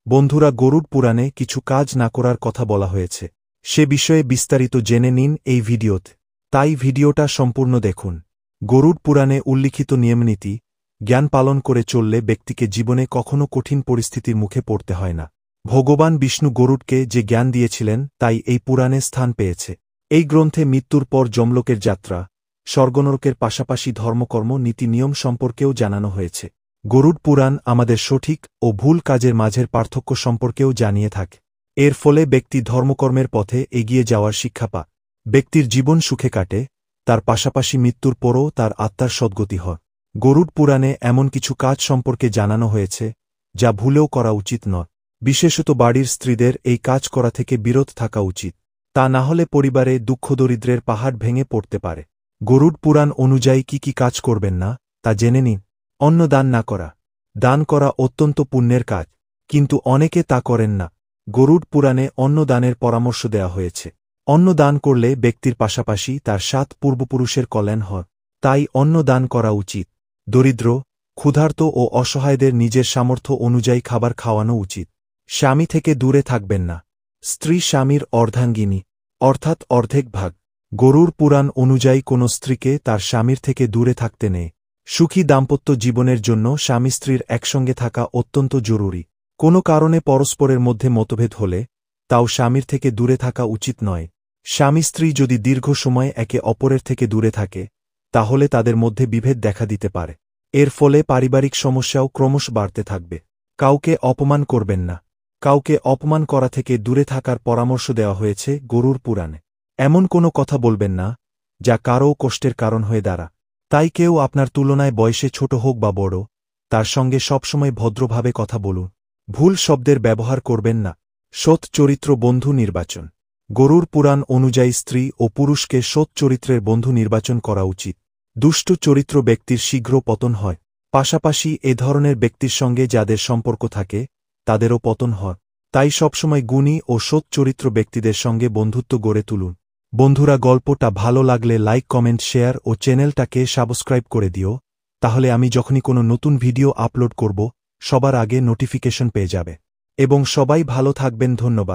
বন্ধুরা, গরুড় পুরাণে কিছু কাজ না করার কথা বলা হয়েছে। সে বিষয়ে বিস্তারিত জেনে নিন এই ভিডিওতে। তাই ভিডিওটা সম্পূর্ণ দেখুন। গরুড় পুরাণে উল্লিখিত নিয়মনীতি জ্ঞান পালন করে চললে ব্যক্তিকে জীবনে কখনো কঠিন পরিস্থিতির মুখে পড়তে হয় না। ভগবান বিষ্ণু গরুড়কে যে জ্ঞান দিয়েছিলেন তাই এই পুরাণে স্থান পেয়েছে। এই গ্রন্থে মৃত্যুর পর যমলোকের যাত্রা, স্বর্গনরকের পাশাপাশি ধর্মকর্ম নীতি নিয়ম সম্পর্কেও জানানো হয়েছে। গরুড় পুরাণ আমাদের সঠিক ও ভুল কাজের মাঝের পার্থক্য সম্পর্কেও জানিয়ে থাকে। এর ফলে ব্যক্তি ধর্মকর্মের পথে এগিয়ে যাওয়ার শিক্ষা পায়। ব্যক্তির জীবন সুখে কাটে, তার পাশাপাশি মৃত্যুর পরও তার আত্মার সদ্গতি হয়। গরুড় পুরাণে এমন কিছু কাজ সম্পর্কে জানানো হয়েছে যা ভুলেও করা উচিত নয়। বিশেষত বাড়ির স্ত্রীদের এই কাজ করা থেকে বিরত থাকা উচিত। তা না হলে পরিবারে দুঃখদরিদ্রের পাহাড় ভেঙে পড়তে পারে। গরুড় পুরাণ অনুযায়ী কি কাজ করবেন না তা জেনে নিন। অন্ন দান না করা। দান করা অত্যন্ত পুণ্যের কাজ, কিন্তু অনেকে তা করেন না। গরুড় পুরাণে অন্ন দানের পরামর্শ দেওয়া হয়েছে। অন্ন দান করলে ব্যক্তির পাশাপাশি তার 7 পূর্বপুরুষের কল্যাণ হয়। তাই অন্ন দান করা উচিত। দরিদ্র, ক্ষুধার্ত ও অসহায়দের নিজের সামর্থ্য অনুযায়ী খাবার খাওয়ানো উচিত। স্বামী থেকে দূরে থাকবেন না। স্ত্রী স্বামীর অর্ধাঙ্গিনী, অর্থাৎ অর্ধেক ভাগ। গরুড় পুরাণ অনুযায়ী কোনো স্ত্রীকে তার স্বামীর থেকে দূরে থাকতে নেই। সুখী দাম্পত্য জীবনের জন্য স্বামী স্ত্রীর একসঙ্গে থাকা অত্যন্ত জরুরি। কোনো কারণে পরস্পরের মধ্যে মতভেদ হলে তাও স্বামীর থেকে দূরে থাকা উচিত নয়। স্বামী স্ত্রী যদি দীর্ঘ সময় একে অপরের থেকে দূরে থাকে তাহলে তাদের মধ্যে বিভেদ দেখা দিতে পারে। এর ফলে পারিবারিক সমস্যাও ক্রমশ বাড়তে থাকবে। কাউকে অপমান করবেন না। কাউকে অপমান করা থেকে দূরে থাকার পরামর্শ দেওয়া হয়েছে গরুড় পুরাণে। এমন কোনো কথা বলবেন না যা কারও কষ্টের কারণ হয়ে দাঁড়া। তাই কেউ আপনার তুলনায় বয়সে ছোট হোক বা বড়, তার সঙ্গে সবসময় ভদ্রভাবে কথা বলুন। ভুল শব্দের ব্যবহার করবেন না। সৎ চরিত্র বন্ধু নির্বাচন। গরুড় পুরাণ অনুযায়ী স্ত্রী ও পুরুষকে সৎ চরিত্রের বন্ধু নির্বাচন করা উচিত। দুষ্ট চরিত্র ব্যক্তির শীঘ্র পতন হয়। পাশাপাশি এ ধরনের ব্যক্তির সঙ্গে যাদের সম্পর্ক থাকে তাদেরও পতন হয়। তাই সবসময় গুণী ও সৎ চরিত্র ব্যক্তিদের সঙ্গে বন্ধুত্ব গড়ে তুলুন। বন্ধুরা, গল্পটা ভালো লাগলে লাইক, কমেন্ট, শেয়ার ও চ্যানেলটাকে সাবস্ক্রাইব করে দিও। তাহলে আমি যখনই কোনো নতুন ভিডিও আপলোড করব সবার আগে নোটিফিকেশন পেয়ে যাবে। এবং সবাই ভালো থাকবেন। ধন্যবাদ।